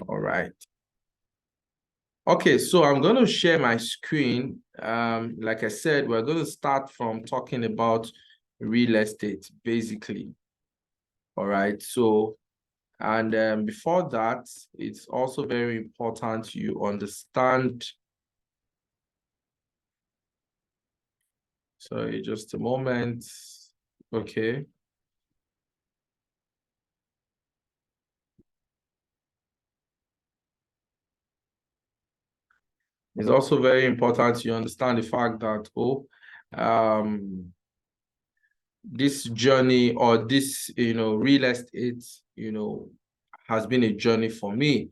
All right. Okay, so I'm going to share my screen. Like I said, we're going to start from talking about real estate, basically. All right. So, and before that, it's also very important you understand. Sorry, just a moment. Okay. It's also very important you understand the fact that, um, this journey or this, real estate, has been a journey for me.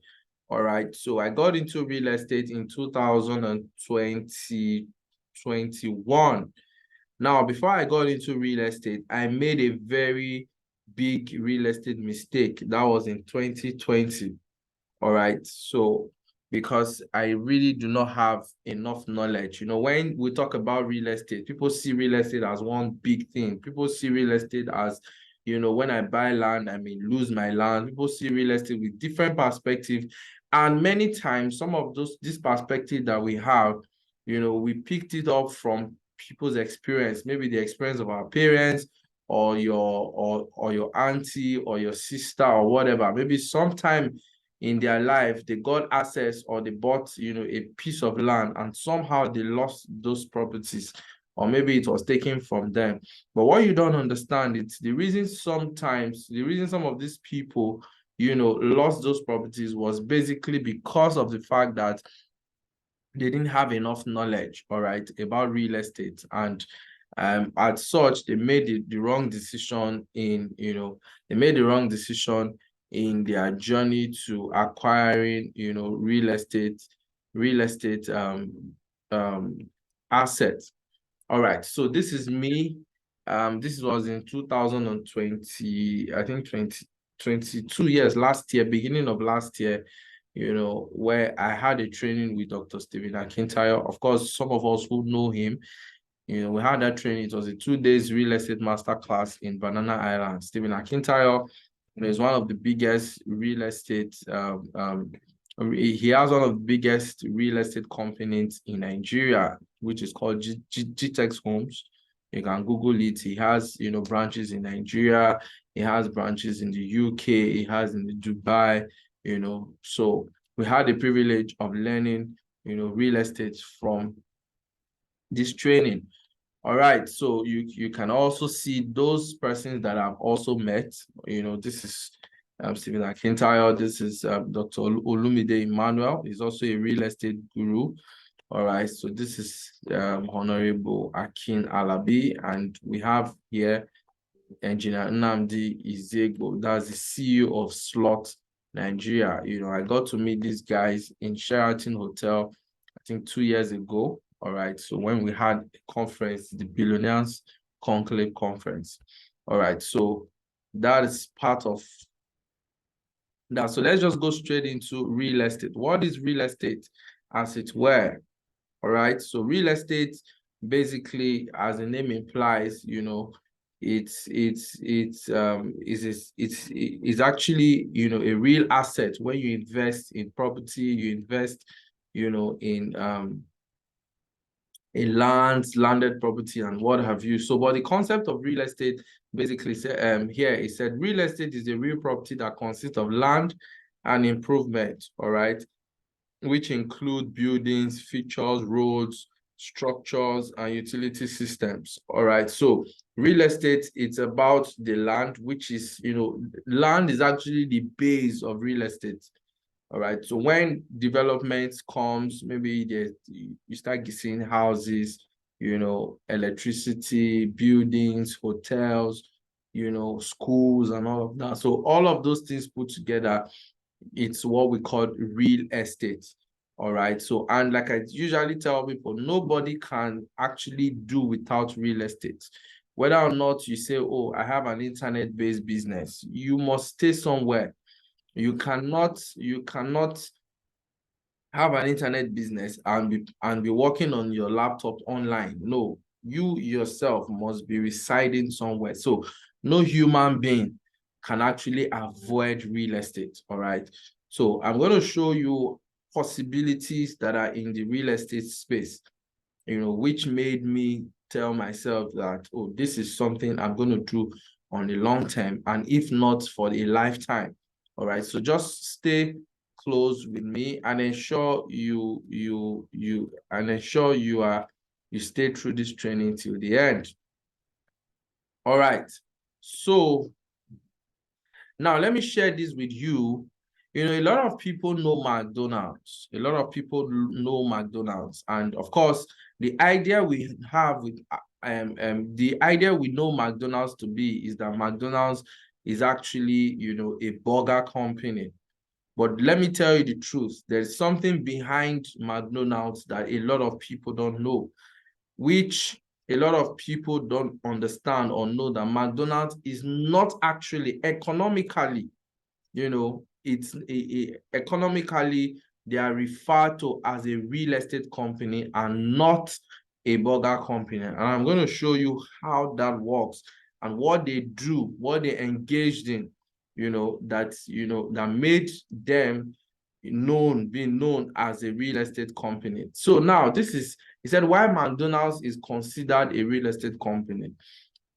All right. So I got into real estate in 2021. Now, before I got into real estate, I made a very big real estate mistake. That was in 2020. All right. So, because I really do not have enough knowledge. When we talk about real estate, people see real estate as one big thing. People see real estate as, when I buy land, I may lose my land. People see real estate with different perspectives. And many times, some of this perspective that we have, we picked it up from people's experience, maybe the experience of our parents or your auntie or your sister or whatever. Maybe sometime in their life, they got access or they bought, a piece of land and somehow they lost those properties, or maybe it was taken from them. But what you don't understand is the reason some of these people, lost those properties was basically because of the fact that they didn't have enough knowledge, all right, about real estate. And as such, they made the wrong decision they made the wrong decision in their journey to acquiring, real estate um, assets. All right, so this is me. This was in 2020, I think 2022 years, last year, beginning of last year, where I had a training with Dr. Stephen Akintayo. Of course, some of us who know him, we had that training. It was a 2 days real estate masterclass in Banana Island. Stephen Akintayo is one of the biggest real estate. He has one of the biggest real estate companies in Nigeria, which is called GTEX Homes. You can Google it. He has, branches in Nigeria. He has branches in the UK. He has in the Dubai. So we had the privilege of learning, real estate from this training. All right, so you can also see those persons that I've also met. This is Stephen Akintayo. This is Dr. Olumide Emmanuel. He's also a real estate guru. All right, so this is Honorable Akin Alabi, and we have here Engineer Nnamdi Izegbo. That's the CEO of Slot Nigeria. I got to meet these guys in Sheraton Hotel, I think 2 years ago. All right, so when we had a conference, the Billionaires Conclave Conference. All right, so that is part of that. So let's just go straight into real estate. What is real estate, as it were? All right, so real estate, basically, as the name implies, it's actually, a real asset. When you invest in property, you invest, in landed property and what have you. So, but the concept of real estate basically here it said real estate is a real property that consists of land and improvement, all right, which include buildings, features, roads, structures, and utility systems. All right. So real estate, it's about the land, which is, land is actually the base of real estate. All right. So when development comes, maybe you start seeing houses, electricity, buildings, hotels, schools, and all of that. So all of those things put together, it's what we call real estate. All right. So, and like I usually tell people, nobody can actually do without real estate. Whether or not you say, oh, I have an internet-based business, you must stay somewhere. You cannot have an internet business and be working on your laptop online. No, you yourself must be residing somewhere. So no human being can actually avoid real estate. All right. So I'm going to show you possibilities that are in the real estate space, which made me tell myself that, oh, this is something I'm going to do on the long term, and if not for a lifetime. All right. So just stay close with me and ensure you stay through this training till the end. All right. So now let me share this with you. A lot of people know McDonald's. A lot of people know McDonald's. And of course, the idea we have with the idea we know McDonald's to be is that McDonald's is actually, a burger company. But let me tell you the truth. There's something behind McDonald's that a lot of people don't know, which a lot of people don't understand or know, that McDonald's is not actually economically, it's economically, they are referred to as a real estate company and not a burger company. And I'm going to show you how that works and what they do, what they engaged in, that made them being known as a real estate company. So now he said, why McDonald's is considered a real estate company.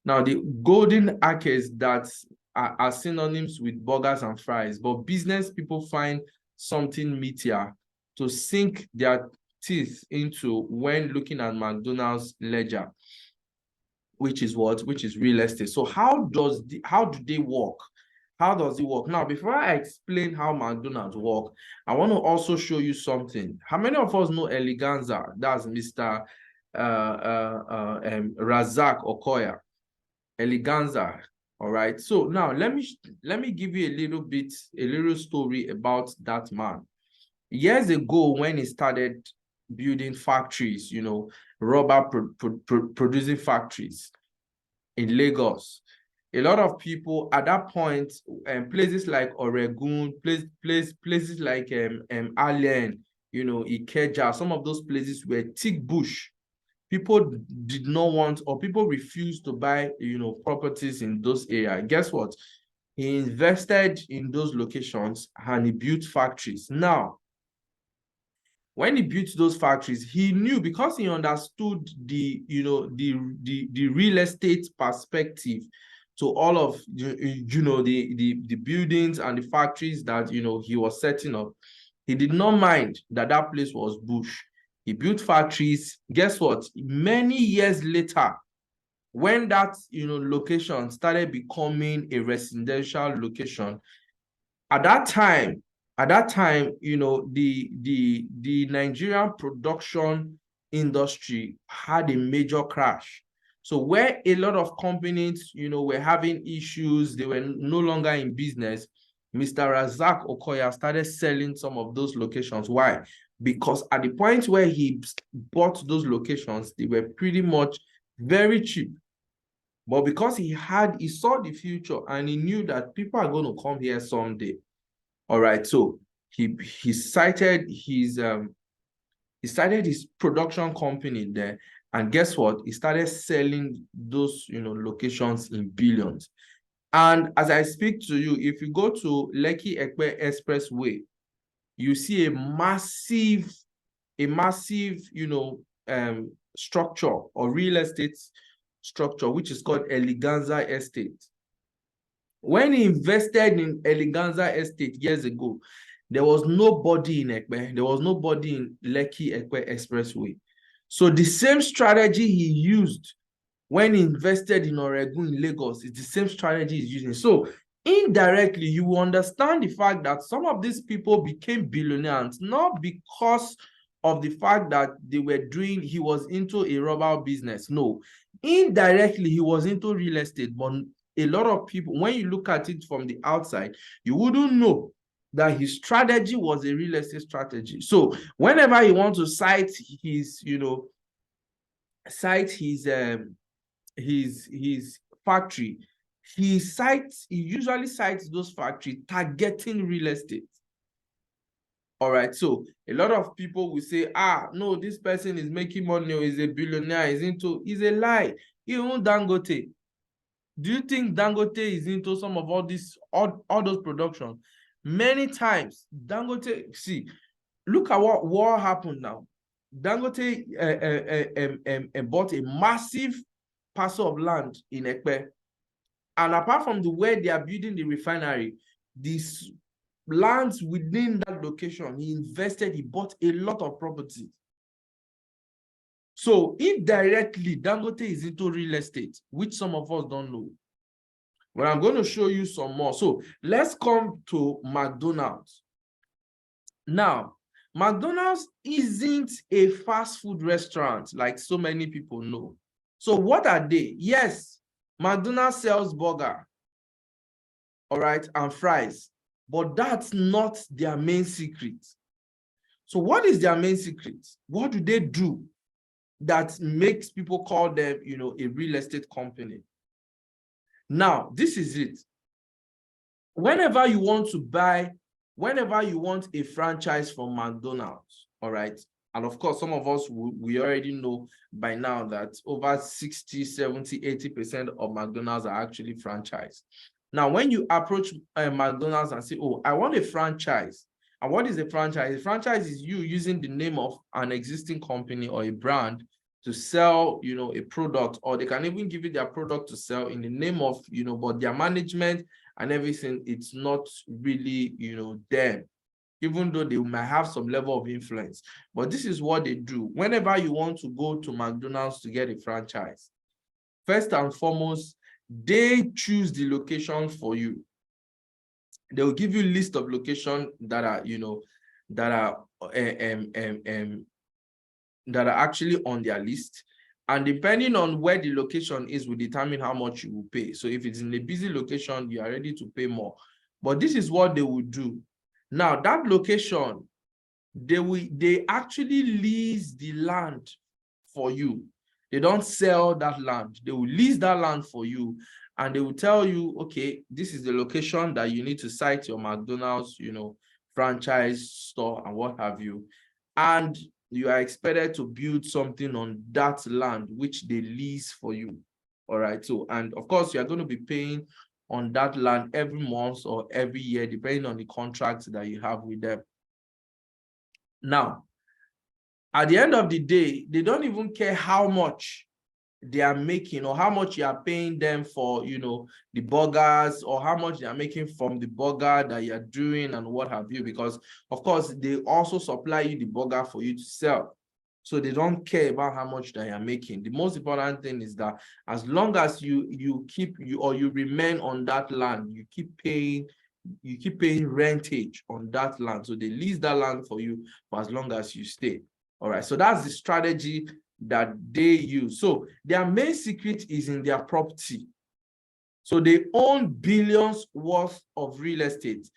Now, the golden arches that are synonyms with burgers and fries, but business people find something meatier to sink their teeth into when looking at McDonald's ledger, which is what? Which is real estate. So how do they work? How does it work? Now, before I explain how McDonald's work, I want to also show you something. How many of us know Eleganza? That's Mr. Razak Okoya. Eleganza. All right. So now let me give you a little story about that man. Years ago, when he started building factories, rubber producing factories in Lagos, a lot of people at that point, places like Oregon, places like Allen, Ikeja, some of those places were thick bush. People did not want, or people refused to buy, properties in those areas. Guess what? He invested in those locations and he built factories. Now, when he built those factories, he knew, because he understood the real estate perspective to all of the buildings and the factories that he was setting up. He did not mind that place was bush. He built factories. Guess what? Many years later, when that location started becoming a residential location, at that time, the Nigerian production industry had a major crash. So where a lot of companies, were having issues, they were no longer in business, Mr. Razak Okoya started selling some of those locations. Why? Because at the point where he bought those locations, they were pretty much very cheap. But because he saw the future and he knew that people are going to come here someday. All right, so he started his production company there, and guess what? He started selling those locations in billions. And as I speak to you, if you go to Lekki Ekpe Expressway, you see a massive structure or real estate structure, which is called Eleganza Estate. When he invested in Eleganza Estate years ago, there was nobody in Ekpe. There was nobody in Lekki Ekpe Expressway. So the same strategy he used when he invested in Oregon in Lagos is the same strategy he's using. So indirectly, you will understand the fact that some of these people became billionaires, not because of the fact that he was into a rubber business. No, indirectly, he was into real estate. But a lot of people, when you look at it from the outside, you wouldn't know that his strategy was a real estate strategy. So whenever he wants to cite his factory, he usually cites those factories targeting real estate. All right, so a lot of people will say, no, this person is making money or is a billionaire, is a lie. Even Dangote. Do you think Dangote is into some of all those production? Many times, Dangote, see, look at what happened now. Dangote bought a massive parcel of land in Ekpe. And apart from the way they are building the refinery, these lands within that location, he invested, he bought a lot of property. So indirectly, Dangote is into real estate, which some of us don't know. But I'm going to show you some more. So let's come to McDonald's. Now, McDonald's isn't a fast food restaurant like so many people know. So what are they? Yes, McDonald's sells burger, all right, and fries, but that's not their main secret. So what is their main secret? What do they do that makes people call them, you know, a real estate company? Now, this is it. Whenever you want a franchise from McDonald's, all right, and of course, some of us, we already know by now that over 60, 70, 80% of McDonald's are actually franchised. Now, when you approach McDonald's and say, oh, I want a franchise, and what is a franchise? A franchise is you using the name of an existing company or a brand to sell, you know, a product, or they can even give you their product to sell in the name of, you know, but their management and everything, it's not really, you know, them, even though they might have some level of influence. But this is what they do. Whenever you want to go to McDonald's to get a franchise, first and foremost, they choose the location for you. They will give you a list of locations that are, you know, that are actually on their list. And depending on where the location is will determine how much you will pay. So if it's in a busy location, you are ready to pay more. But this is what they will do. Now, that location, they actually lease the land for you. They don't sell that land. They will lease that land for you, and they will tell you, okay, this is the location that you need to site your McDonald's, you know, franchise store and what have you. And you are expected to build something on that land, which they lease for you. All right. So, and of course, you are going to be paying on that land every month or every year, depending on the contract that you have with them. Now, at the end of the day, they don't even care how much they are making or how much you are paying them for, you know, the burgers, or how much they are making from the burger that you're doing and what have you, because of course they also supply you the burger for you to sell. So they don't care about how much they are making. The most important thing is that as long as you remain on that land, you keep paying rentage on that land. So they lease that land for you for as long as you stay. All right. So that's the strategy that they use. So their main secret is in their property. So they own billions worth of real estate.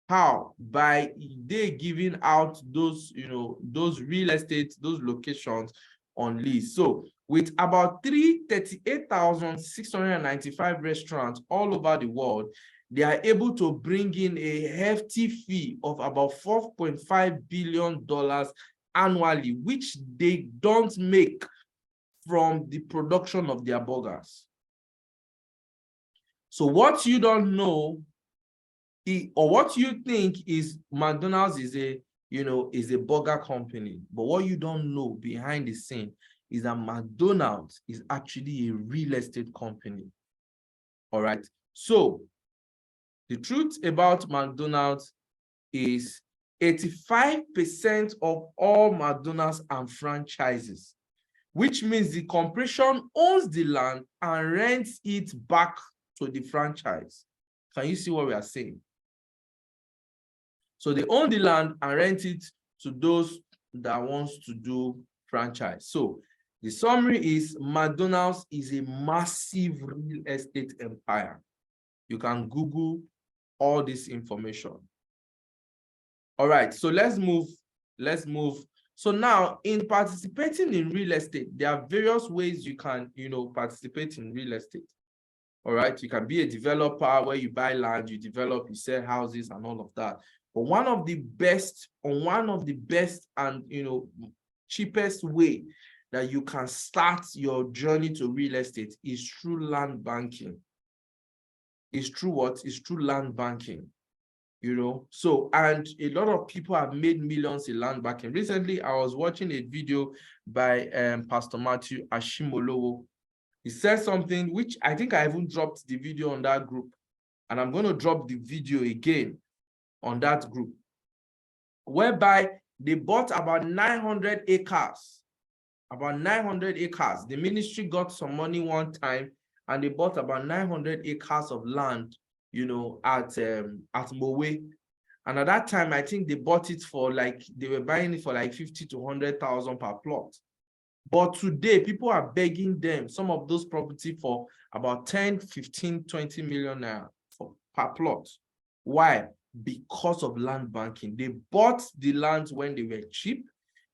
How? By they giving out those, you know, those real estate, those locations on lease. So with about 38,695 restaurants all over the world, they are able to bring in a hefty fee of about $4.5 billion annually, which they don't make from the production of their burgers. So what you don't know, or what you think is McDonald's is a, you know, is a burger company, but what you don't know behind the scene is that McDonald's is actually a real estate company. All right. So the truth about McDonald's is 85% of all McDonald's and franchises, which means the corporation owns the land and rents it back to the franchise. Can you see what we are saying? So they own the land and rent it to those that wants to do franchise. So the summary is McDonald's is a massive real estate empire. You can Google all this information. All right, so let's move. So now, in participating in real estate, there are various ways you can, you know, participate in real estate. All right, you can be a developer where you buy land, you develop, you sell houses and all of that. But one of the best and, you know, cheapest way that you can start your journey to real estate is through land banking. It's through what? It's through land banking. you know. So, and a lot of people have made millions in land banking. Recently, I was watching a video by Pastor Matthew Ashimolowo. He said something which I think I even dropped the video on that group, and I'm going to drop the video again on that group, whereby they bought about 900 acres. About 900 acres. The ministry got some money one time, and they bought about 900 acres of land, you know, at Mowe. And at that time, I think they bought it for like, they were buying it for like 50 to 100,000 per plot. But today, people are begging them, some of those property for about 10, 15, 20 million naira per plot. Why? Because of land banking. They bought the lands when they were cheap.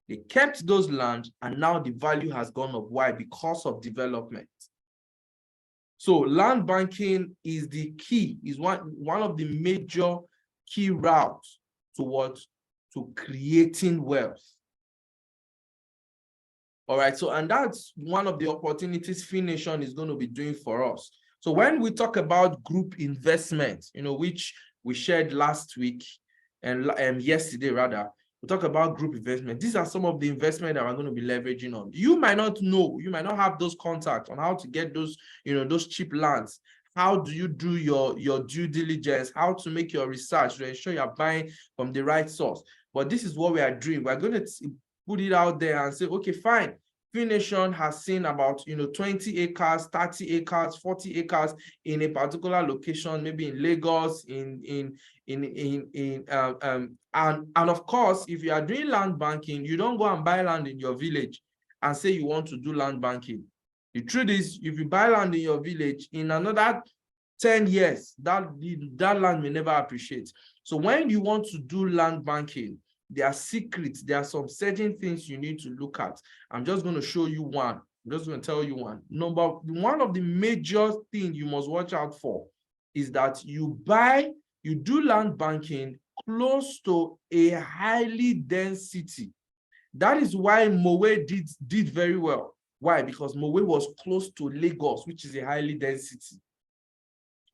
They kept those lands, and now the value has gone up. Why? Because of development. So land banking is the key, is one of the major key routes towards creating wealth. All right, so and that's one of the opportunities Fination is going to be doing for us. So when we talk about group investment, you know, which we shared last week and yesterday rather, we talk about group investment. These are some of the investment that we're going to be leveraging on. You might not know, you might not have those contacts on how to get those, you know, those cheap lands. How do you do your due diligence? How to make your research to ensure you're buying from the right source? But this is what we are doing. We're going to put it out there and say, okay, fine. Fination has seen about, you know, 20 acres, 30 acres, 40 acres in a particular location, maybe in Lagos, and of course, if you are doing land banking, you don't go and buy land in your village and say you want to do land banking. The truth is, if you buy land in your village, in another 10 years, that land may never appreciate. So when you want to do land banking, there are secrets, there are some certain things you need to look at. I'm just going to show you one. I'm just going to tell you one. One of the major things you must watch out for is that you do land banking close to a highly dense city. That is why Mowe did very well. Why? Because Mowe was close to Lagos, which is a highly dense city.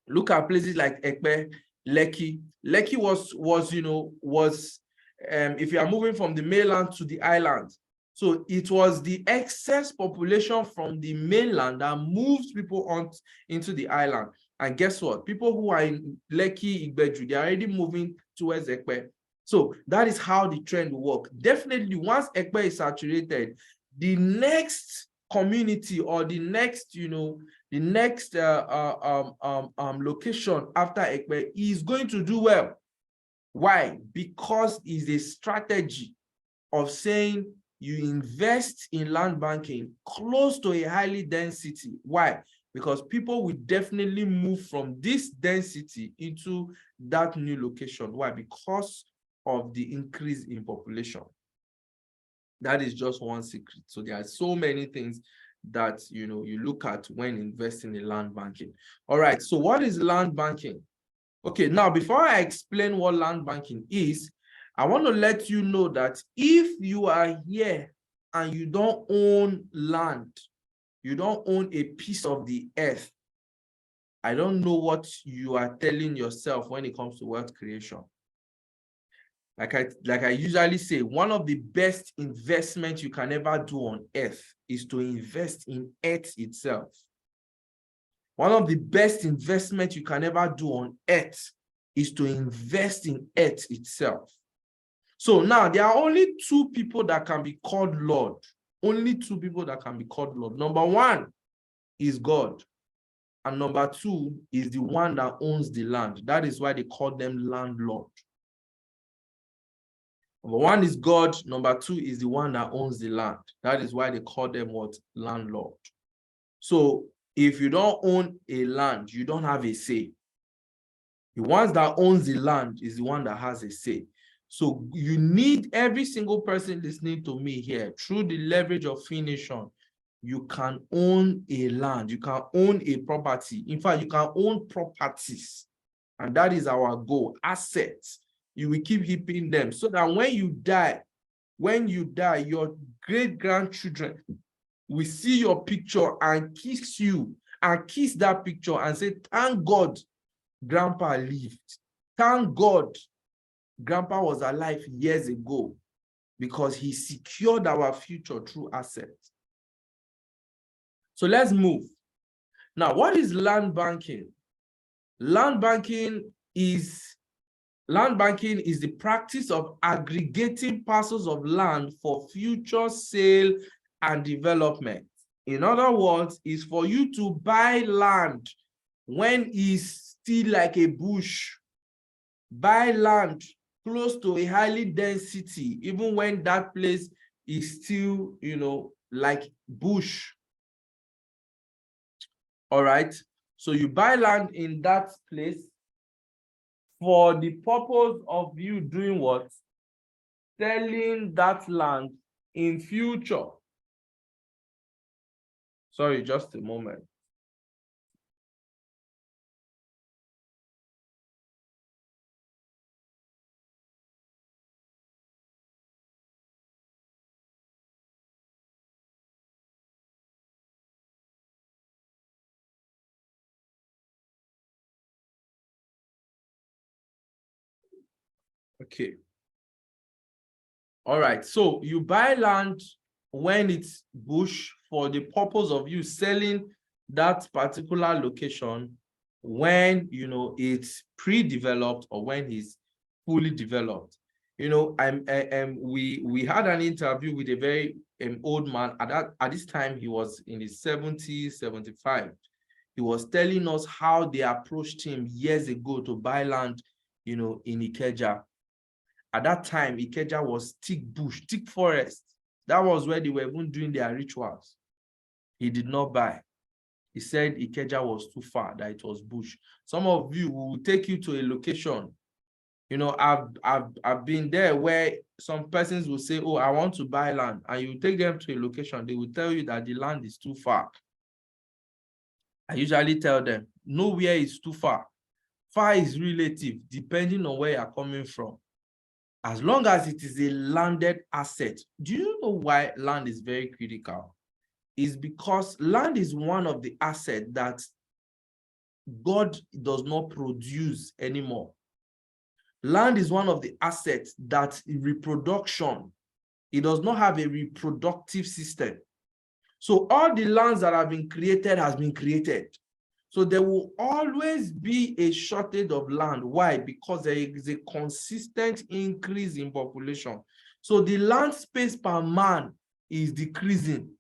Look at places like Ekpe, Lekki. Lekki was if you are moving from the mainland to the island. So it was the excess population from the mainland that moves people into the island. And guess what? People who are in Lekki, Igbeju, they're already moving towards Ekpe. So that is how the trend will work. Definitely, once Ekpe is saturated, the next community or the next, the next location after Ekpe is going to do well. Why? Because it's a strategy of saying you invest in land banking close to a highly dense city. Why? Because people will definitely move from this density into that new location. Why? Because of the increase in population. That is just one secret. So there are so many things that you look at when investing in land banking. All right, so what is land banking? Okay, now before I explain what land banking is, I want to let you know that if you are here and you don't own land, you don't own a piece of the earth, I don't know what you are telling yourself when it comes to wealth creation. Like I usually say, one of the best investments you can ever do on earth is to invest in earth itself. One of the best investments you can ever do on earth is to invest in earth itself. So now there are only two people that can be called Lord. Only two people that can be called Lord. Number one is God. And number two is the one that owns the land. That is why they call them landlord. Number one is God. Number two is the one that owns the land. That is why they call them what? Landlord. So if you don't own a land, you don't have a say. The one that owns the land is the one that has a say. So you need every single person listening to me here, through the leverage of Fination, you can own a land, you can own a property. In fact, you can own properties. And that is our goal, assets. You will keep heaping them so that when you die, your great-grandchildren will see your picture and kiss you and kiss that picture and say, thank God, Grandpa lived. Thank God Grandpa was alive years ago, because he secured our future through assets. So let's move. Now, what is land banking? Land banking is the practice of aggregating parcels of land for future sale and development. In other words, is for you to buy land when it's still like a bush. Buy land close to a highly dense city, even when that place is still, like bush. All right. So you buy land in that place for the purpose of you doing what? Selling that land in future. Sorry, just a moment. Okay. All right. So you buy land when it's bush for the purpose of you selling that particular location when, it's pre-developed or when it's fully developed. We had an interview with a very old man. At this time, he was in his 70s, 75. He was telling us how they approached him years ago to buy land, in Ikeja. At that time, Ikeja was thick bush, thick forest. That was where they were even doing their rituals. He did not buy. He said Ikeja was too far, that it was bush. Some of you will take you to a location. I've been there where some persons will say, oh, I want to buy land. And you take them to a location, they will tell you that the land is too far. I usually tell them, nowhere is too far. Far is relative, depending on where you're coming from. As long as it is a landed asset. Do you know why land is very critical? It's because land is one of the assets that God does not produce anymore. Land is one of the assets that reproduction, it does not have a reproductive system. So all the lands that have been created has been created. So there will always be a shortage of land. Why? Because there is a consistent increase in population. So the land space per man is decreasing.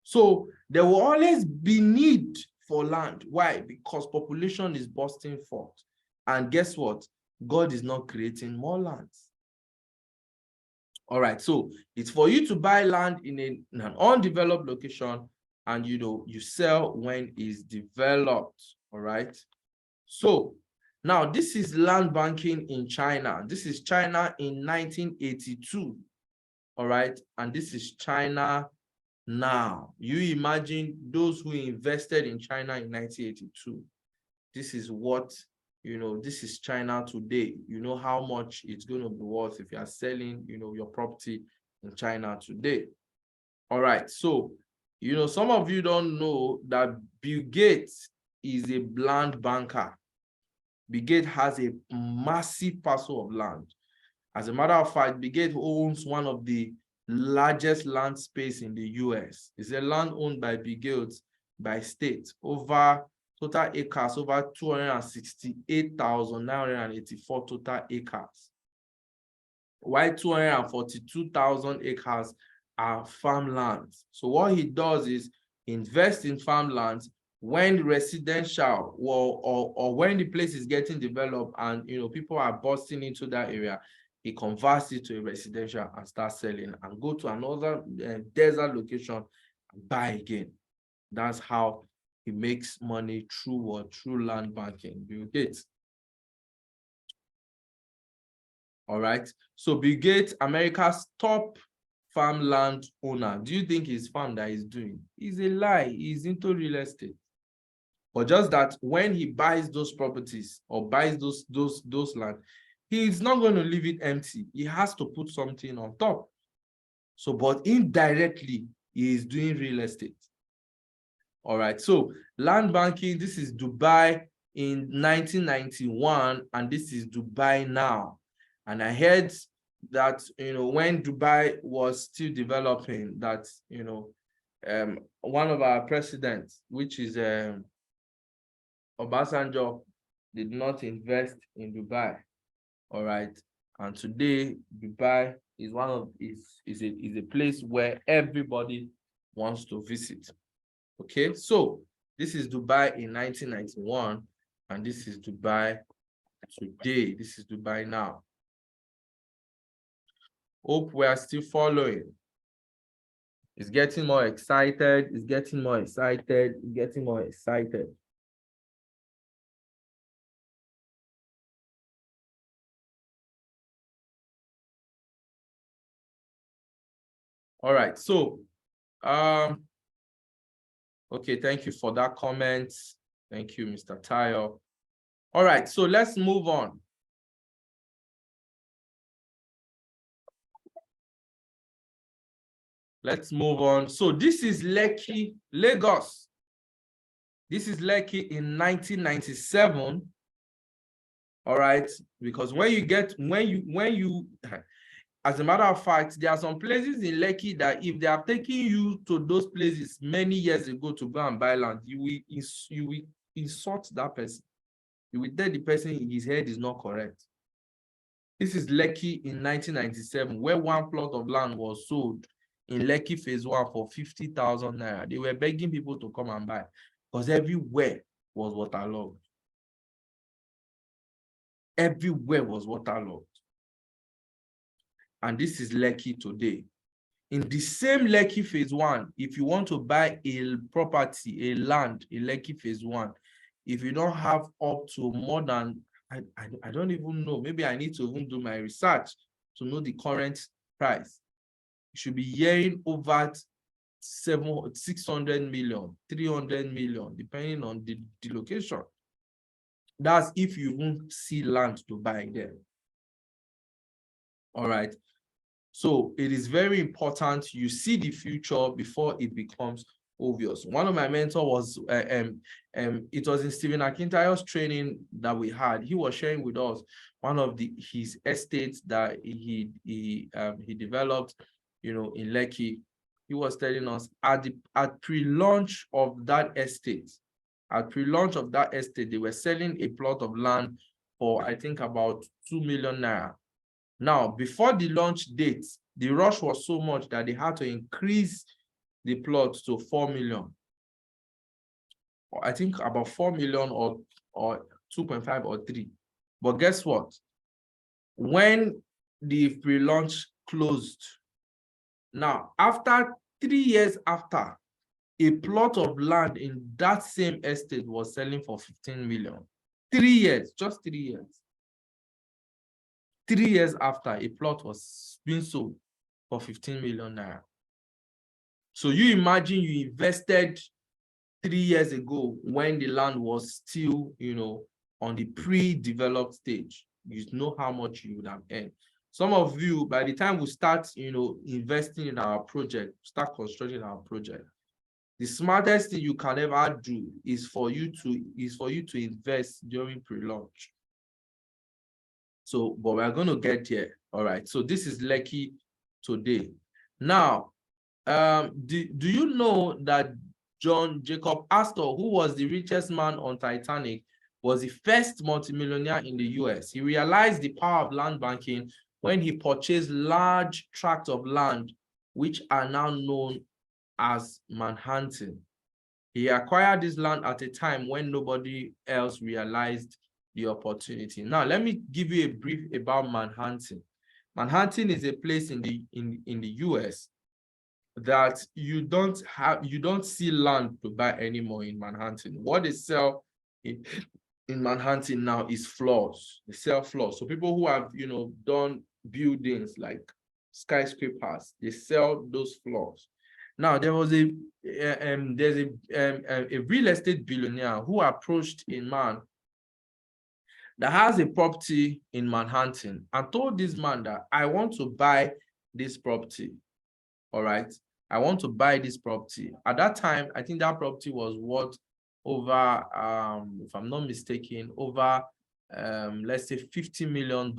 So there will always be need for land. Why? Because population is bursting forth. And guess what? God is not creating more lands. All right, so it's for you to buy land in an undeveloped location, and you sell when it's developed. All right. So now this is land banking in China. This is China in 1982. All right. And this is China now. You imagine those who invested in China in 1982. This is what, this is China today. You know how much it's going to be worth if you are selling, your property in China today. All right. So, some of you don't know that Bill Gates is a land banker. Bill Gates has a massive parcel of land. As a matter of fact, Bill Gates owns one of the largest land space in the US. It's a land owned by Bill Gates by state, over total acres, over 268,984 total acres. While 242,000 acres are farmlands. So what he does is invest in farmlands when residential or when the place is getting developed and people are busting into that area, he converts it to a residential and starts selling and go to another desert location and buy again. That's how he makes money through land banking. Bill Gates. All right. So Bill Gates, America's top farmland owner. Do you think his farm that he's doing? It's a lie. He's into real estate. But just that when he buys those properties or buys those land, he's not going to leave it empty. He has to put something on top. So, but indirectly, he is doing real estate. All right. So land banking, this is Dubai in 1991, and this is Dubai now. And I heard that, when Dubai was still developing, that, one of our presidents, which is Obasanjo, did not invest in Dubai. All right. And today, Dubai is a place where everybody wants to visit. Okay, so this is Dubai in 1991, and this is Dubai today. This is Dubai now. Hope we are still following. It's getting more excited. It's getting more excited. It's getting more excited. All right. So, okay. Thank you for that comment. Thank you, Mr. Tayo. All right. So let's move on. Let's move on. So this is Lekki, Lagos. This is Lekki in 1997. All right, because when you as a matter of fact, there are some places in Lekki that if they are taking you to those places many years ago to go and buy land, you will insult that person. You will tell the person his head is not correct. This is Lekki in 1997, where one plot of land was sold in Lekki Phase 1 for 50,000 naira. They were begging people to come and buy because everywhere was waterlogged. Everywhere was waterlogged. And this is Lekki today. In the same Lekki Phase 1, if you want to buy a property, a land in Lekki Phase 1, if you don't have up to more than, I don't even know, maybe I need to even do my research to know the current price. You should be hearing over 600 million, 300 million, depending on the location. That's if you won't see land to buy there. All right. So it is very important you see the future before it becomes obvious. One of my mentors was, it was in Stephen Akintayo's training that we had. He was sharing with us one of his estates that he developed, in Lekki. He was telling us at pre-launch of that estate, they were selling a plot of land for, I think, about 2 million naira. Now, before the launch date, the rush was so much that they had to increase the plot to 4 million. I think about 4 million or 2.5 or 3. But guess what? When the pre-launch closed, now, after 3 years after, a plot of land in that same estate was selling for 15 million. 3 years, just 3 years. 3 years after, a plot was being sold for 15 million naira. So you imagine you invested 3 years ago when the land was still, on the pre-developed stage. You know how much you would have earned. Some of you, by the time we start, investing in our project, start constructing our project, the smartest thing you can ever do is for you to invest during pre-launch. So, but we're going to get here. All right. So this is Lekki today. Now, do you know that John Jacob Astor, who was the richest man on Titanic, was the first multimillionaire in the US? He realized the power of land banking when he purchased large tracts of land, which are now known as Manhattan. He acquired this land at a time when nobody else realized the opportunity. Now, let me give you a brief about Manhattan. Manhattan is a place in the US that you don't see land to buy anymore in Manhattan. What they sell in Manhattan now is floors. They sell floors. So people who have done buildings like skyscrapers, they sell those floors. Now there was a real estate billionaire who approached a man that has a property in Manhattan and told this man that I want to buy this property. All right, I want to buy this property. At that time, I think that property was worth over, if I'm not mistaken, over, let's say $50 million.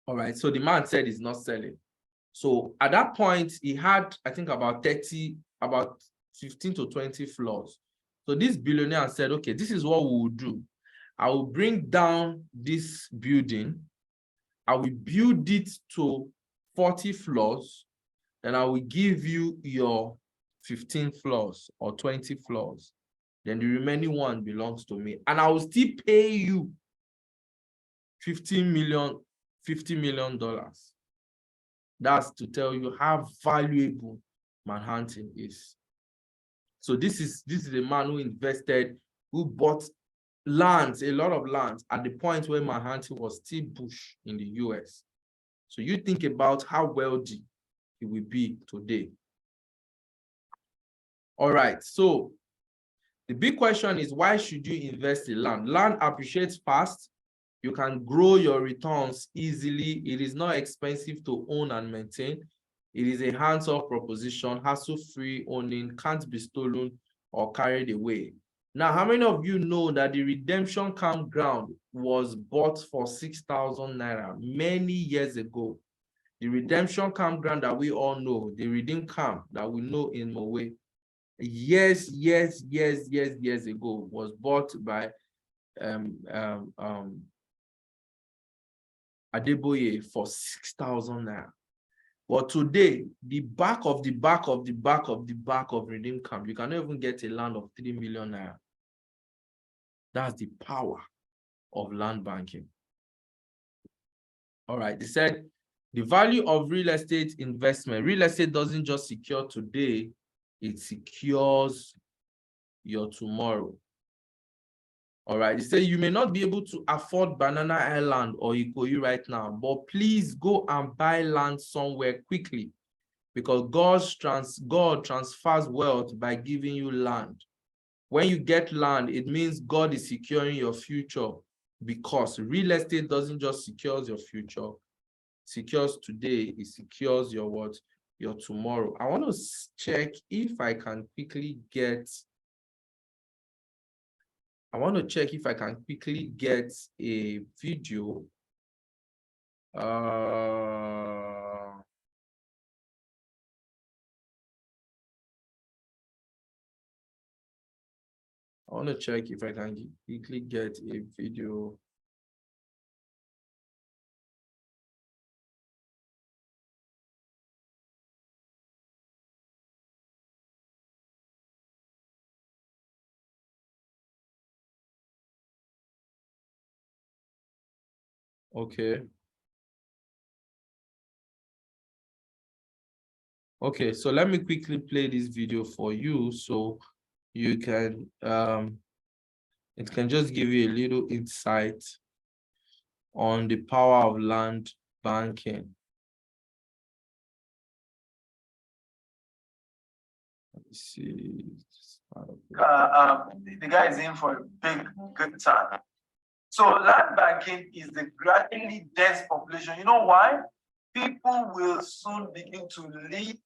All right, so the man said he's not selling. So at that point, he had, I think, about 15 to 20 floors. So this billionaire said, okay, this is what we will do. I will bring down this building. I will build it to 40 floors. Then I will give you your 15 floors or 20 floors. Then the remaining one belongs to me. And I will still pay you $50 million. That's to tell you how valuable Manhattan is. So this is a man who invested, who bought lands, a lot of lands, at the point where Manhattan was still bush in the US. So you think about how wealthy he will be today. All right, so the big question is, why should you invest in land? Land appreciates fast. You can grow your returns easily. It is not expensive to own and maintain. It is a hands-off proposition, hassle-free owning, can't be stolen or carried away. Now, how many of you know that the Redemption Campground was bought for 6,000 Naira many years ago? The Redemption Campground that we all know, the Redeem Camp that we know in Mowe, years ago, was bought by Adeboye for 6,000 Naira. But today, the back of Redeem Camp, you cannot even get a land of 3 million Naira. That's the power of land banking. All right, they said the value of real estate investment. Real estate doesn't just secure today, it secures your tomorrow. All right, they say you may not be able to afford Banana Island or Ikoyi right now, but please go and buy land somewhere quickly, because God transfers wealth by giving you land. When you get land, it means God is securing your future, because real estate doesn't just secure your future, it secures today, it secures your what? Your tomorrow. I want to check if I can quickly get a video. I want to check if I can quickly get a video. Okay. Okay, so let me quickly play this video for you so you can, it can just give you a little insight on the power of land banking. Let me see. The guy is in for a big, good time. So land banking is the gradually dense population. You know why? People will soon begin to leave.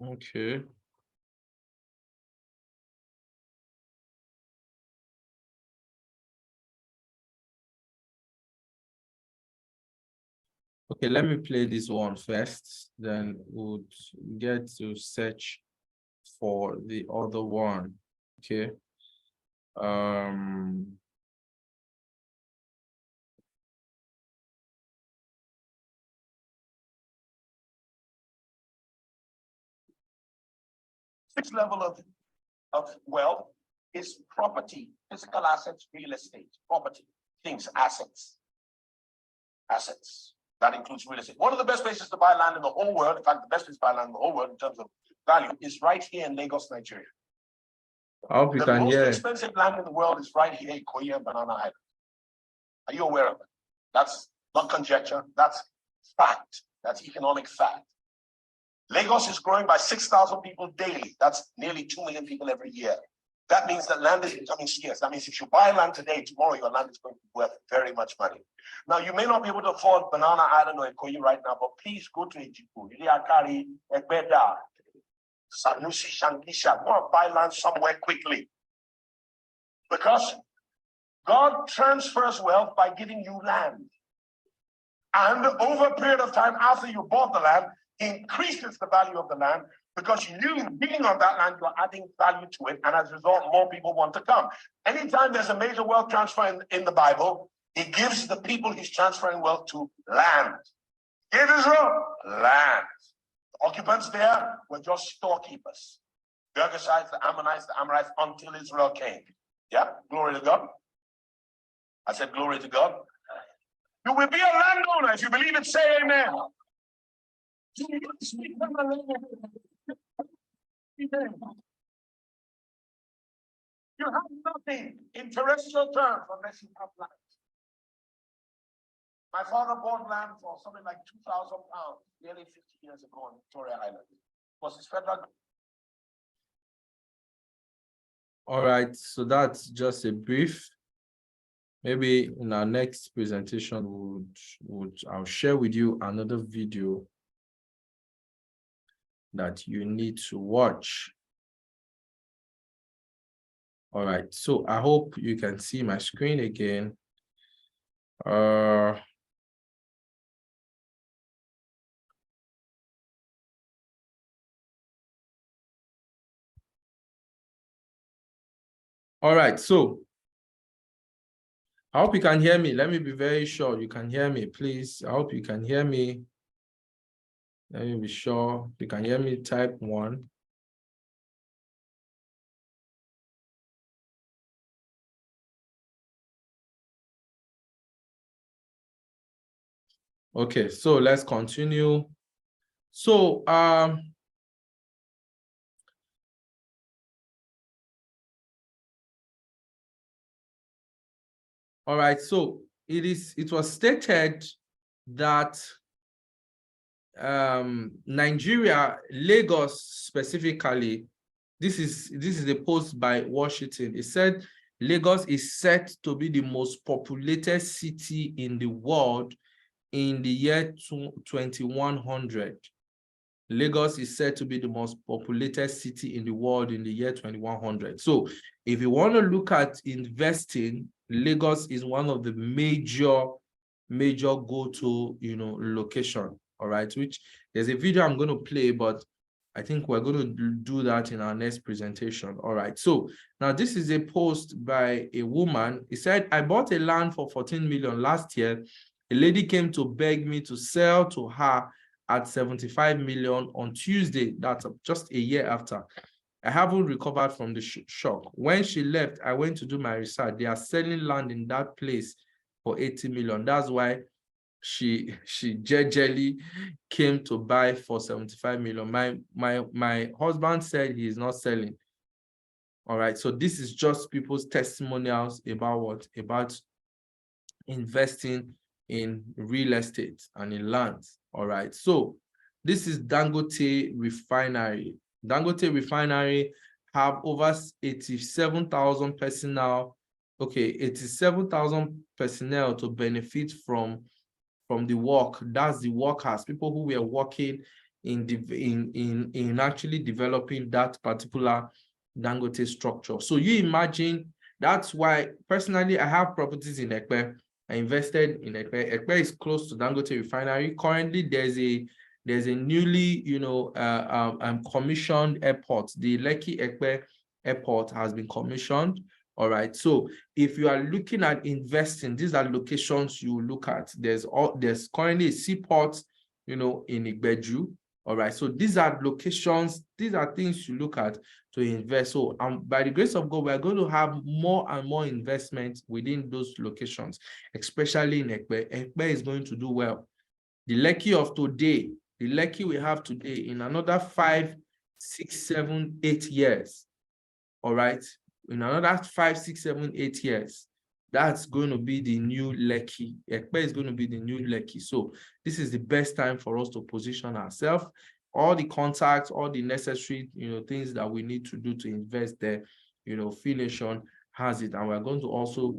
Okay. Okay, let me play this one first, then we'll get to search for the other one. Okay. Sixth level of wealth is property, physical assets, real estate, property, things, assets. Assets. That includes real estate. One of the best places to buy land in the whole world, in fact, the best place to buy land in the whole world in terms of value, is right here in Lagos, Nigeria. The most expensive land in the world is right here in Ikoyi and Banana Island. Are you aware of it? That's not conjecture, that's fact. That's economic fact. Lagos is growing by 6,000 people daily. That's nearly 2 million people every year. That means that land is becoming scarce. That means if you buy land today, tomorrow your land is going to be worth very much money. Now, you may not be able to afford Banana Island or Ikoyi right now, but please go to Ejiku, Iliakari, Egbeda, Sanusi, Shangisha. Go and buy land somewhere quickly. Because God transfers wealth by giving you land. And over a period of time, after you bought the land, increases the value of the land, because you being on that land, you're adding value to it. And as a result, more people want to come. Anytime there's a major wealth transfer in the Bible, it gives the people he's transferring wealth to land. Give Israel land. The occupants there were just storekeepers. The Gergesites, the Ammonites, the Amorites, until Israel came. Yeah, glory to God. I said glory to God. You will be a landowner. If you believe it, say amen. You have nothing in terrestrial terms unless you have land. My father bought land for something like £2,000 nearly 50 years ago on Victoria Island. It was his federal. All right, so that's just a brief. Maybe in our next presentation, I'll share with you another video that you need to watch. All right, so I hope you can see my screen again. All right, so I hope you can hear me. Let me be very sure you can hear me, please. I hope you can hear me. Let me be sure you can hear me. Type 1. Okay, so let's continue. So all right, so it was stated that Nigeria, Lagos specifically, this is a post by Washington. It said Lagos is set to be the most populated city in the world in the year 2100. Lagos is said to be the most populated city in the world in the year 2100. So if you want to look at investing, Lagos is one of the major go-to, location. All right, which there's a video I'm going to play, but I think we're going to do that in our next presentation. All right, so now this is a post by a woman. It said, I bought a land for 14 million last year. A lady came to beg me to sell to her at 75 million on Tuesday. That's just a year after. I haven't recovered from the shock. When she left, I went to do my research. They are selling land in that place for 80 million. That's why she jejely came to buy for 75 million. My husband said he is not selling. All right, so this is just people's testimonials about what? About investing in real estate and in land. All right, so this is Dangote Refinery. Dangote Refinery have over 87,000 personnel. Okay, 87,000 personnel to benefit from the work. That's the workers, people who were working in actually developing that particular Dangote structure. So you imagine, that's why personally I have properties in Ekpe. I invested in Ekpe. Ekpe is close to Dangote Refinery. Currently, there's a newly, commissioned airport. The Lekki Ekpe Airport has been commissioned. All right. So if you are looking at investing, these are locations you look at. There's currently a seaport, in Igbeju. All right. So these are locations. These are things you look at to invest. So by the grace of God, we're going to have more and more investment within those locations, especially in Ekpe. Ekpe is going to do well. The Lekki of today, the Lekki we have today, in another 5, 6, 7, 8 years. All right. In another 5, 6, 7, 8 years, that's going to be the new Lekki. Ekpe is going to be the new Lekki. So this is the best time for us to position ourselves. All the contacts, all the necessary, things that we need to do to invest there, Fination has it, and we're going to also,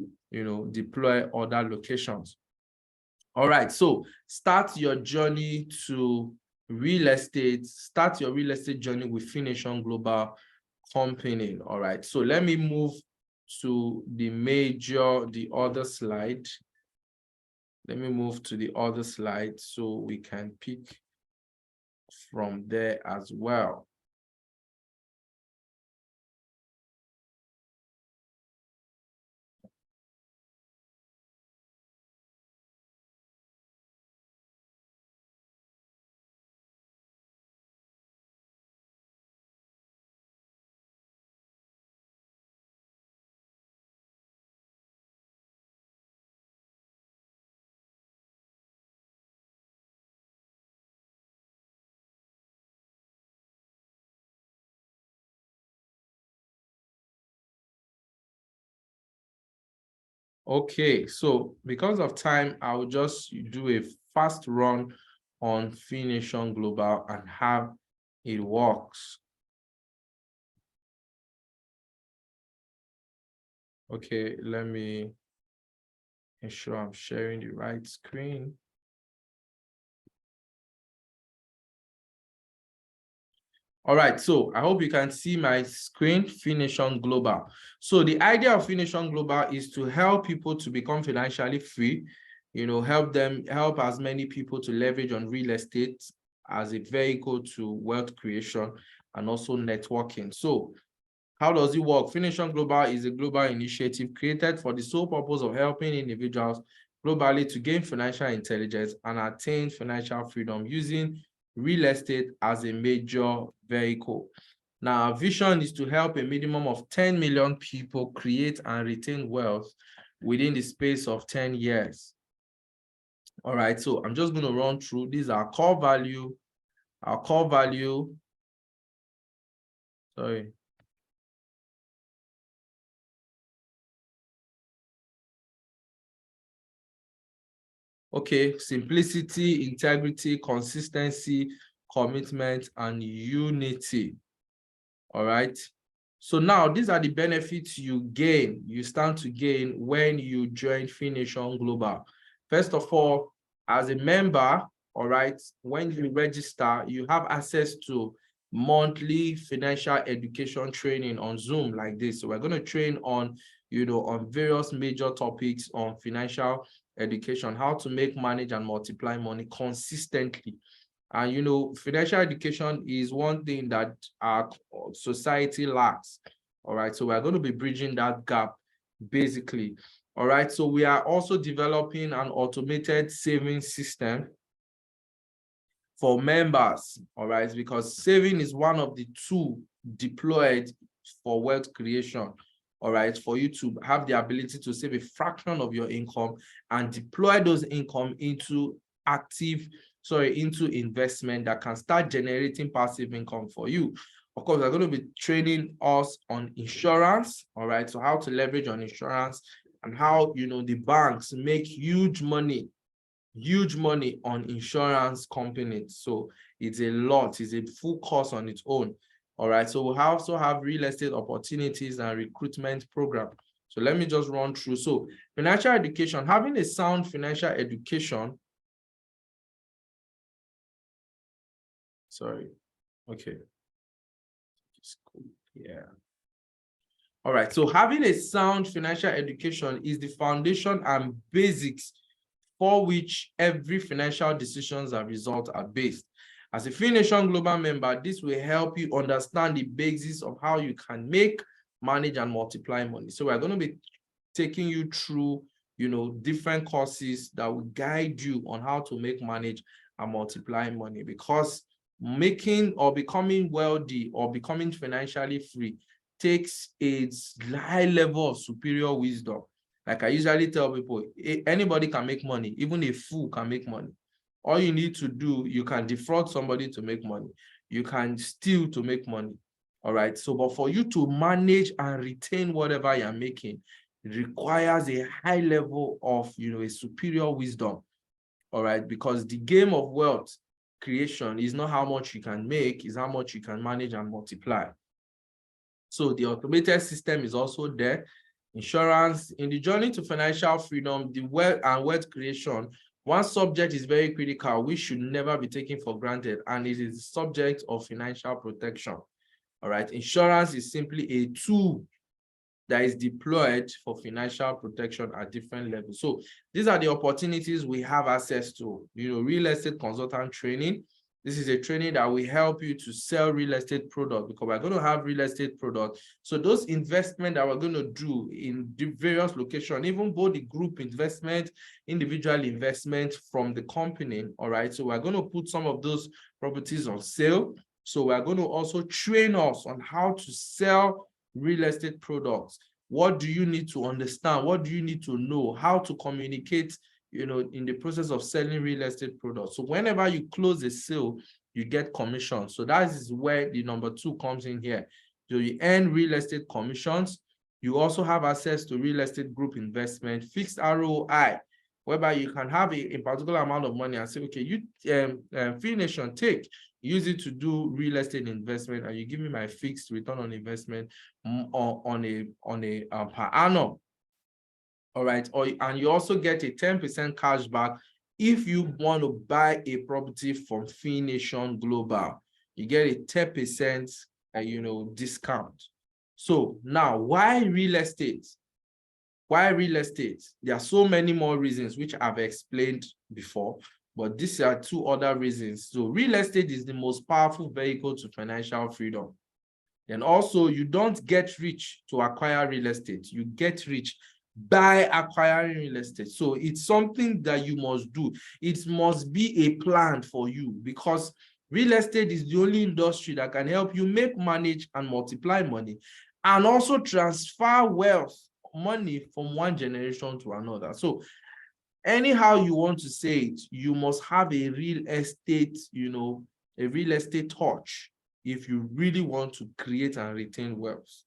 deploy other locations. All right, so start your journey to real estate. Start your real estate journey with Fination Global Company. All right, so let me move to the other slide. Let me move to the other slide so we can pick from there as well. Okay, so because of time, I'll just do a fast run on Fination Global and how it works. Okay, let me ensure I'm sharing the right screen. All right, so I hope you can see my screen, Fination Global. So the idea of Fination Global is to help people to become financially free, help as many people to leverage on real estate as a vehicle to wealth creation and also networking. So how does it work? Fination Global is a global initiative created for the sole purpose of helping individuals globally to gain financial intelligence and attain financial freedom using real estate as a major vehicle. Now, our vision is to help a minimum of 10 million people create and retain wealth within the space of 10 years. All right, so I'm just going to run through. These are core value. Our core value. Sorry. Okay, simplicity, integrity, consistency, commitment, and unity. All right. So now these are the benefits you stand to gain when you join Fination Global. First of all, as a member, all right, when you register, you have access to monthly financial education training on Zoom like this. So we're going to train on, on various major topics on financial education, how to make, manage, and multiply money consistently. And financial education is one thing that our society lacks. All right, so we're going to be bridging that gap basically. All right, so we are also developing an automated saving system for members. All right, because saving is one of the tools deployed for wealth creation. All right, for you to have the ability to save a fraction of your income and deploy those income into investment that can start generating passive income for you. Of course, we're going to be training us on insurance, all right, so how to leverage on insurance and how, the banks make huge money on insurance companies. So it's a lot, it's a full course on its own. All right, so we also have real estate opportunities and recruitment program. So let me just run through. So financial education, having a sound financial education. Sorry. Okay. Yeah. All right. So having a sound financial education is the foundation and basics for which every financial decisions and results are based. As a Fination Global member, this will help you understand the basis of how you can make, manage, and multiply money. So we're going to be taking you through, different courses that will guide you on how to make, manage, and multiply money, because making or becoming wealthy or becoming financially free takes a high level of superior wisdom. Like I usually tell people, anybody can make money, even a fool can make money. All you need to do, you can defraud somebody to make money. You can steal to make money. All right. So, but for you to manage and retain whatever you're making, it requires a high level of, a superior wisdom. All right. Because the game of wealth creation is not how much you can make, is how much you can manage and multiply. So the automated system is also there. Insurance. In the journey to financial freedom, the wealth and wealth creation, one subject is very critical, which should never be taken for granted, and it is the subject of financial protection. All right. Insurance is simply a tool that is deployed for financial protection at different levels. So these are the opportunities we have access to. Real estate consultant training. This is a training that will help you to sell real estate products, because we're going to have real estate products. So those investments that we're going to do in the various locations, even both the group investment, individual investment from the company, all right? So we're going to put some of those properties on sale. So we're going to also train us on how to sell real estate products. What do you need to understand? What do you need to know? How to communicate, in the process of selling real estate products. So whenever you close a sale, you get commission. So that is where the number 2 comes in here. So you earn real estate commissions. You also have access to real estate group investment, fixed ROI, whereby you can have a particular amount of money and say, okay, you Fination, use it to do real estate investment, and you give me my fixed return on investment on a per annum. All right. And you also get a 10% cash back if you want to buy a property from Fination Global. You get a 10% discount. So now, why real estate? Why real estate? There are so many more reasons which I've explained before, but these are 2 other reasons. So real estate is the most powerful vehicle to financial freedom. And also, you don't get rich to acquire real estate. You get rich by acquiring real estate. So it's something that you must do. It must be a plan for you, because real estate is the only industry that can help you make, manage, and multiply money, and also transfer wealth, money from one generation to another. So anyhow you want to say it, you must have a real estate, a real estate touch if you really want to create and retain wealth.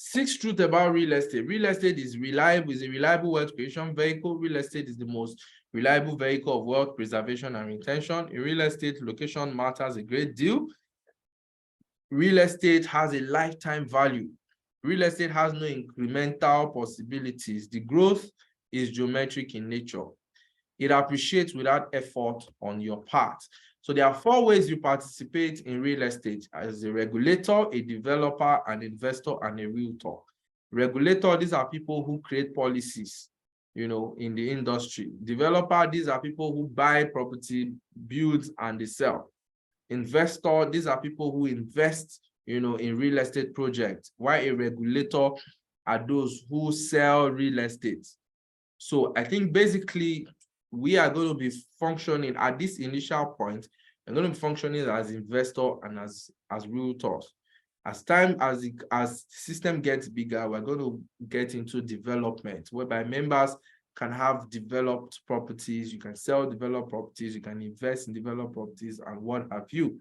6 truths about real estate. Real estate is reliable, is a reliable wealth creation vehicle. Real estate is the most reliable vehicle of wealth preservation and retention. In real estate, location matters a great deal. Real estate has a lifetime value. Real estate has no incremental possibilities. The growth is geometric in nature. It appreciates without effort on your part. So there are 4 ways you participate in real estate: as a regulator, a developer, an investor, and a realtor. Regulator, these are people who create policies, in the industry. Developer, these are people who buy property, build, and they sell. Investor, these are people who invest, in real estate projects, while a regulator are those who sell real estate. So I think basically we are going to be functioning at this initial point. We're going to be functioning as investor and as realtors. As the system gets bigger, we're going to get into development, whereby members can have developed properties. You can sell developed properties. You can invest in developed properties, and what have you.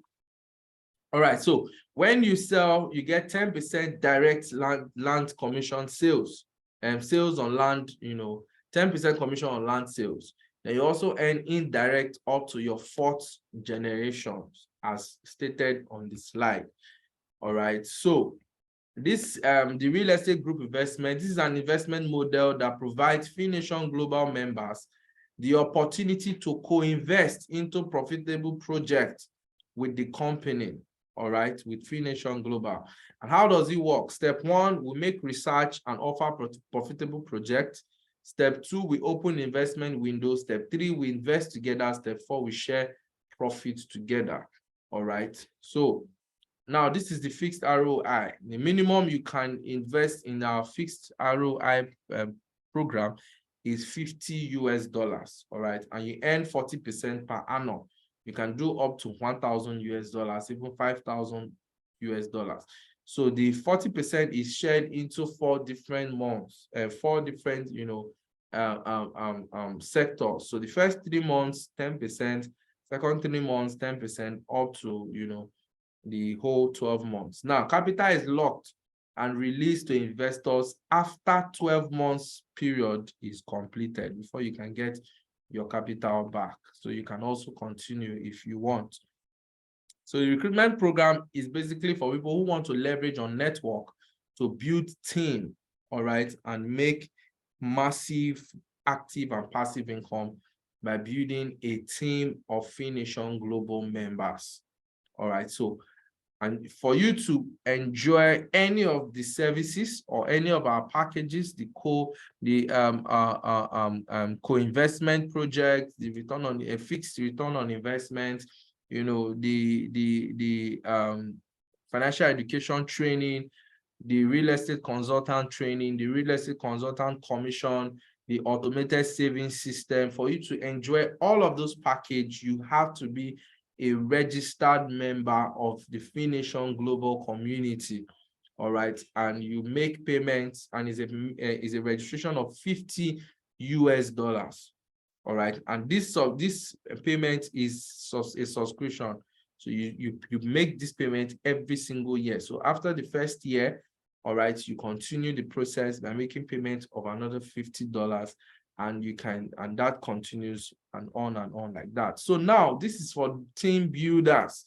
All right. So when you sell, you get 10% direct land commission sales, and sales on land. 10% commission on land sales. Then you also earn indirect up to your 4th generation, as stated on the slide. All right. So this the real estate group investment, this is an investment model that provides Fination Global members the opportunity to co-invest into profitable projects with the company. All right, with Fination Global. And how does it work? Step 1, we make research and offer profitable projects. Step 2, we open investment windows. Step 3, we invest together. Step 4, we share profits together. All right. So now this is the fixed ROI. The minimum you can invest in our fixed ROI program is $50. All right. And you earn 40% per annum. You can do up to $1,000, even $5,000. So the 40% is shared into 4 different months, 4 different, sectors. So the first 3 months, 10%, second 3 months, 10%, up to, the whole 12 months. Now, capital is locked and released to investors after 12 months period is completed, before you can get your capital back. So you can also continue if you want. So the recruitment program is basically for people who want to leverage on network to build team, all right, and make massive active and passive income by building a team of Fination Global members. All right, so and for you to enjoy any of the services or any of our packages, the co-investment project, the return on a fixed return on investment, you know, the financial education training, the real estate consultant training, the real estate consultant commission, the automated savings system. For you to enjoy all of those packages, you have to be a registered member of the Fination Global community. All right, and you make payments, and is a registration of $50 US. All right, and this payment is a subscription. So you make this payment every single year. So after the first year, all right, you continue the process by making payment of another $50, and that continues and on like that. So now this is for team builders.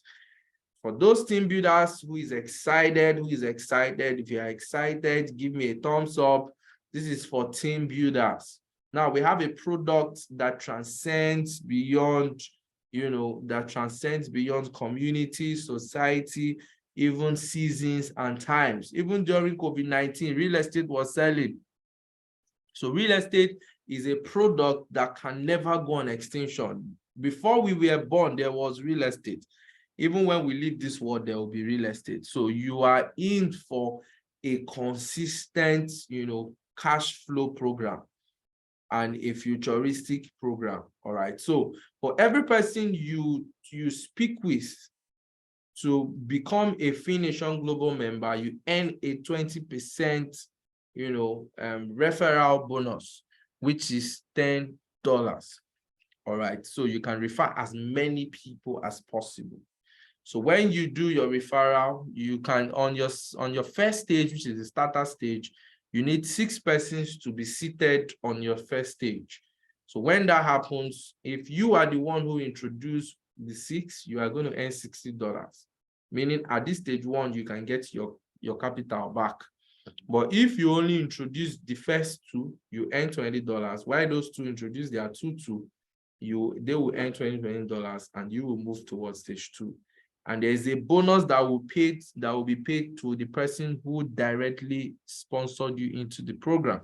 For those team builders who is excited, if you are excited, give me a thumbs up. This is for team builders. Now we have a product that transcends beyond, community, society, even seasons and times. Even during COVID-19, real estate was selling. So real estate is a product that can never go on extinction. Before we were born, there was real estate. Even when we leave this world, there will be real estate. So you are in for a consistent, cash flow program and a futuristic program. All right. So for every person you speak with to become a Fination Global member, you earn a 20%, referral bonus, which is $10. All right. So you can refer as many people as possible. So when you do your referral, you can on your first stage, which is the starter stage, you need 6 persons to be seated on your first stage. So when that happens, if you are the one who introduced the 6, you are going to earn $60. Meaning at this stage 1, you can get your capital back. But if you only introduce the first 2, you earn $20. While those 2 introduce their 2, they will earn $20 and you will move towards stage 2. And there's a bonus that will be paid to the person who directly sponsored you into the program,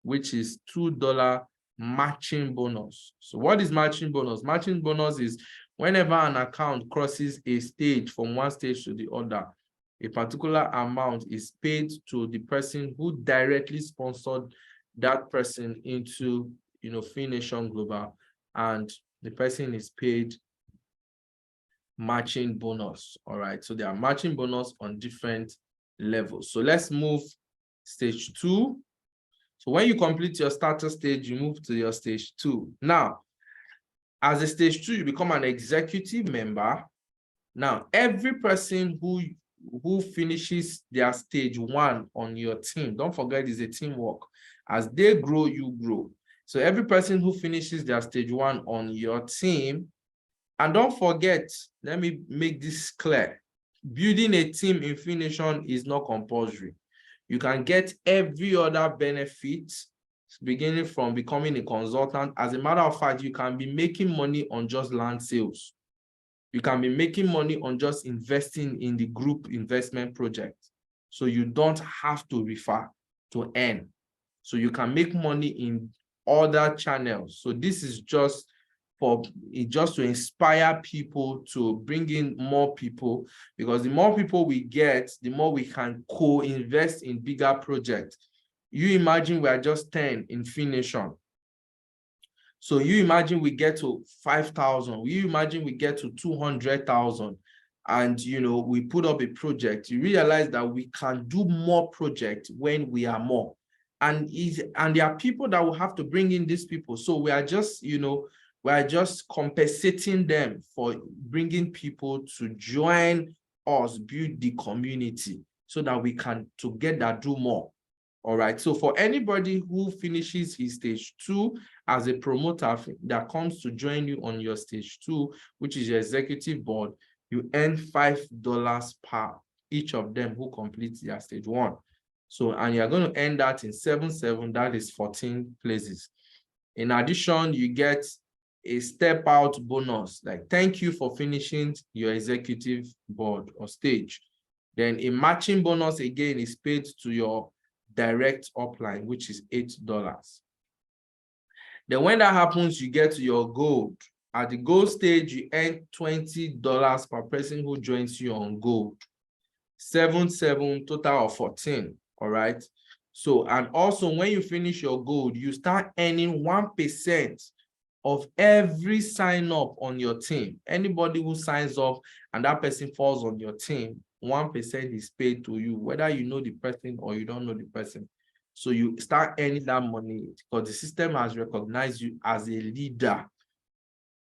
which is $2 matching bonus. So what is matching bonus? Matching bonus is whenever an account crosses a stage from one stage to the other, a particular amount is paid to the person who directly sponsored that person into, Fination Global, and the person is paid matching bonus. All right, so there are matching bonus on different levels. So let's move stage 2. So when you complete your starter stage, you move to your stage 2. Now, as a stage 2, you become an executive member. Now, every person who finishes their stage 1 on your team, don't forget it's a teamwork. As they grow, you grow. So every person who finishes their stage 1 on your team, and don't forget, let me make this clear, building a team in Fination is not compulsory. You can get every other benefit, beginning from becoming a consultant. As a matter of fact, you can be making money on just land sales. You can be making money on just investing in the group investment project. So you don't have to refer to earn. So you can make money in other channels. So this is just to inspire people to bring in more people, because the more people we get, the more we can co-invest in bigger projects. You imagine we are just 10 in Fination. So you imagine we get to 5,000. You imagine we get to 200,000, and we put up a project. You realize that we can do more projects when we are more, and there are people that will have to bring in these people. So we are just compensating them for bringing people to join us, build the community, so that we can together do more. All right. So for anybody who finishes his stage 2 as a promoter that comes to join you on your stage 2, which is your executive board, you earn $5 per each of them who complete their stage 1. So, and you're going to earn that in 7, that is 14 places. In addition, you get a step out bonus, like thank you for finishing your executive board or stage. Then a matching bonus again is paid to your direct upline, which is $8. Then when that happens, you get to your gold. At the gold stage, you earn $20 per person who joins you on gold. 7, total of 14. All right. So, and also when you finish your gold, you start earning 1% of every sign up on your team. Anybody who signs up and that person falls on your team, 1% is paid to you, whether you know the person or you don't know the person. So you start earning that money because the system has recognized you as a leader,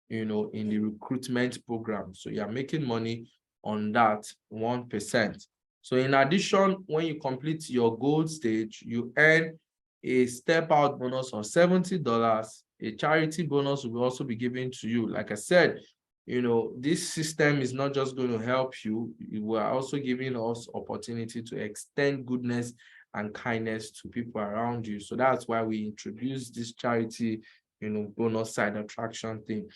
you know, in the recruitment program. So you're making money on that 1%. So in addition, when you complete your gold stage, you earn a step out bonus of $70. A charity bonus will also be given to you. Like I said, you know, this system is not just going to help you. You are also giving us opportunity to extend goodness and kindness to people around you. So that's why we introduced this charity, you know, bonus side attraction thing.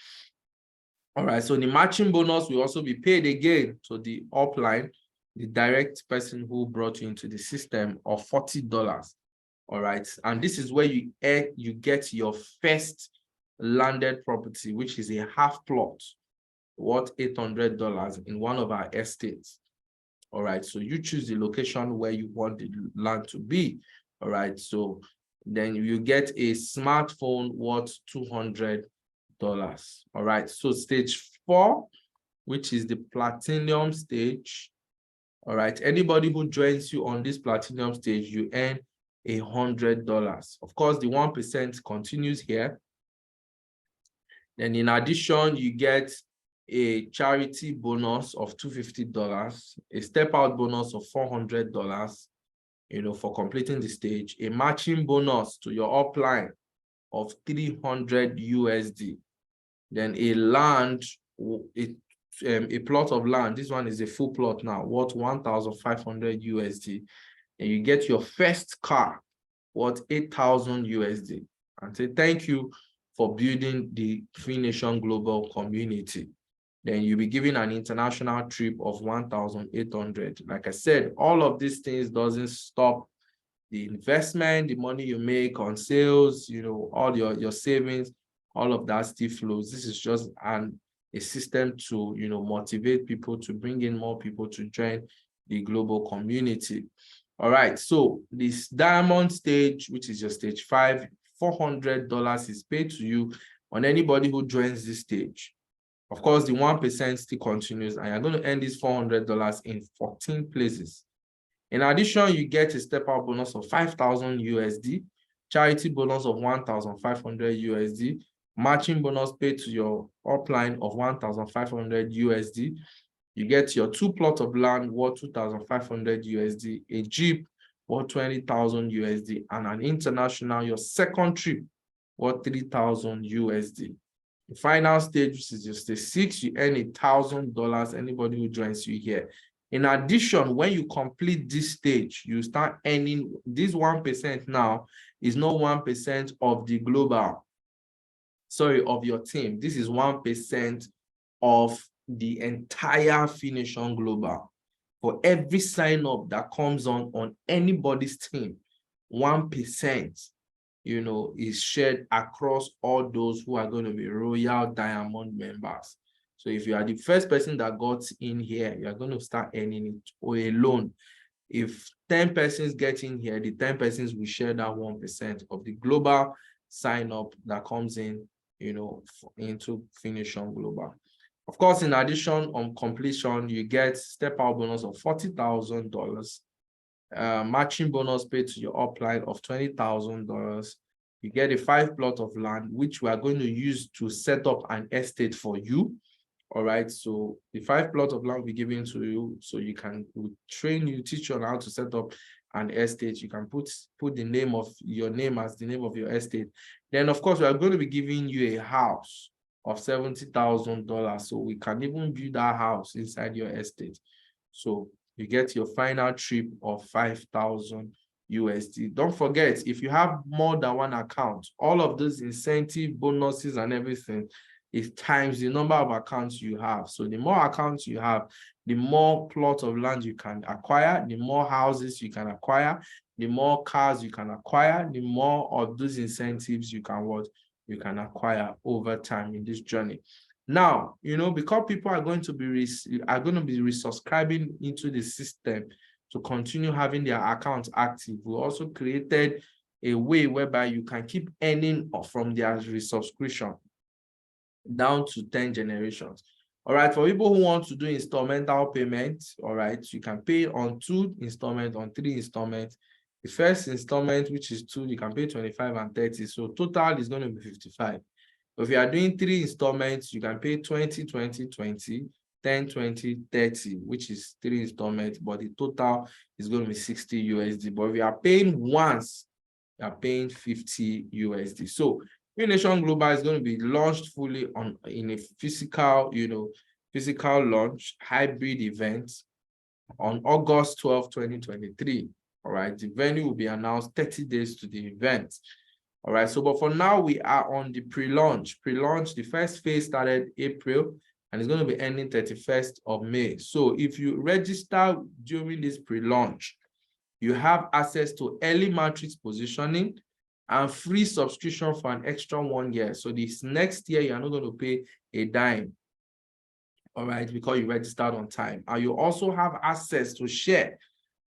All right, so the matching bonus will also be paid again to the upline, the direct person who brought you into the system, of $40. All right, and this is where you get your first landed property, which is a half plot worth $800 in one of our estates. All right, so you choose the location where you want the land to be. All right, so then you get a smartphone worth $200. All right, so stage 4, which is the platinum stage. All right, anybody who joins you on this platinum stage, you earn $100. Of course, the 1% continues here. Then in addition, you get a charity bonus of $250, a step out bonus of $400, you know, for completing the stage, a matching bonus to your upline of $300 USD. Then a land, a plot of land, this one is a full plot now, worth $1,500 USD. And you get your first car worth $8,000 USD. And say thank you for building the Fination global community. Then you'll be given an international trip of 1,800. Like I said, all of these things doesn't stop the investment, the money you make on sales, you know, all your savings, all of that still flows. This is just a system to, you know, motivate people, to bring in more people to join the global community. All right, so this diamond stage, which is your stage 5, $400 is paid to you on anybody who joins this stage. Of course, the 1% still continues, and you're going to earn this $400 in 14 places. In addition, you get a step out bonus of 5,000 USD, charity bonus of 1,500 USD, matching bonus paid to your upline of 1,500 USD. You get your 2 plots of land worth 2,500 USD, a Jeep worth 20,000 USD, and an international, your second trip, worth 3,000 USD. The final stage, which is just stage 6, you earn $1,000, anybody who joins you here. In addition, when you complete this stage, you start earning this 1% now is not 1% of the global, sorry, of your team. This is 1% of the entire Fination global. For every sign up that comes on anybody's team, 1%, you know, is shared across all those who are going to be Royal Diamond members. So if you are the first person that got in here, you are going to start earning it or alone. If 10 persons get in here, the 10 persons will share that 1% of the global sign up that comes in, you know, into Fination Global. Of course, in addition, on completion, you get step out bonus of $40,000, matching bonus paid to your upline of $20,000. You get a 5 plot of land, which we are going to use to set up an estate for you. All right, so the 5 plot of land will be given to you, so you can train you, teach you on how to set up an estate. You can put the name of your name as the name of your estate. Then, of course, we are going to be giving you a house of $70,000. So we can even build our house inside your estate. So you get your final trip of 5,000 USD. Don't forget, if you have more than one account, all of those incentive bonuses and everything is times the number of accounts you have. So the more accounts you have, the more plot of land you can acquire, the more houses you can acquire, the more cars you can acquire, the more of those incentives you can acquire over time in this journey. Now, because people are going to be resubscribing into the system to continue having their accounts active, we also created a way whereby you can keep earning from their resubscription down to 10 generations. All right, for people who want to do installmental payments, all right, you can pay on 2 installments, on 3 installments. The first installment, which is 2, you can pay 25 and 30. So total is going to be 55. If you are doing 3 installments, you can pay 20, 20, 20, 10, 20, 30, which is 3 installments, but the total is going to be 60 USD. But if you are paying once, you are paying 50 USD. So Fination Global is going to be launched fully in a physical launch hybrid event on August 12, 2023. All right, the venue will be announced 30 days to the event. All right, so but for now, we are on the pre-launch. Pre-launch, the first phase started April and it's going to be ending 31st of May. So if you register during this pre-launch, you have access to early matrix positioning and free subscription for an extra 1 year. So this next year, you're not going to pay a dime, all right, because you registered on time. And you also have access to share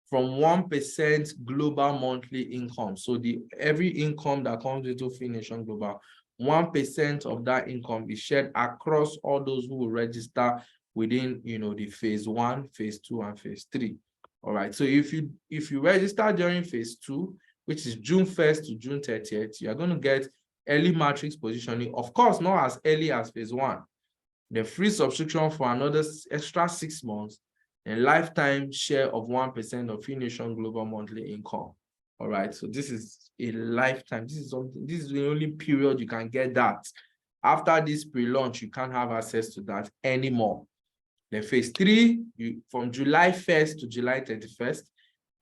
from 1% global monthly income. So every income that comes into Fination Global, 1% of that income is shared across all those who will register within the phase 1, phase 2, and phase 3. All right. So if you register during phase 2, which is June 1st to June 30th, you are going to get early matrix positioning, of course, not as early as phase 1. The free subscription for another extra 6 months, a lifetime share of 1% of Fination Global monthly income. All right, so this is a lifetime. This is the only period you can get that. After this pre-launch, you can't have access to that anymore. Then phase 3, from July 1st to July 31st,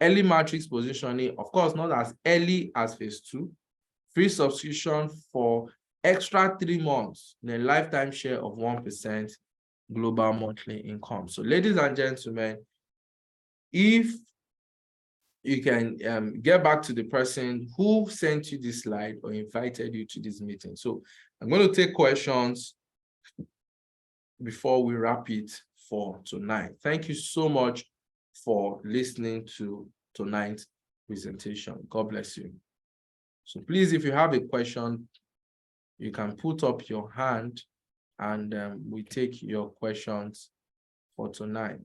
early matrix positioning, of course, not as early as phase 2, free subscription for extra 3 months, and a lifetime share of 1% global monthly income. So ladies and gentlemen, if you can get back to the person who sent you this slide or invited you to this meeting. So I'm going to take questions before we wrap it for tonight. Thank you so much for listening to tonight's presentation. God bless you. So please, if you have a question, you can put up your hand and we take your questions for tonight.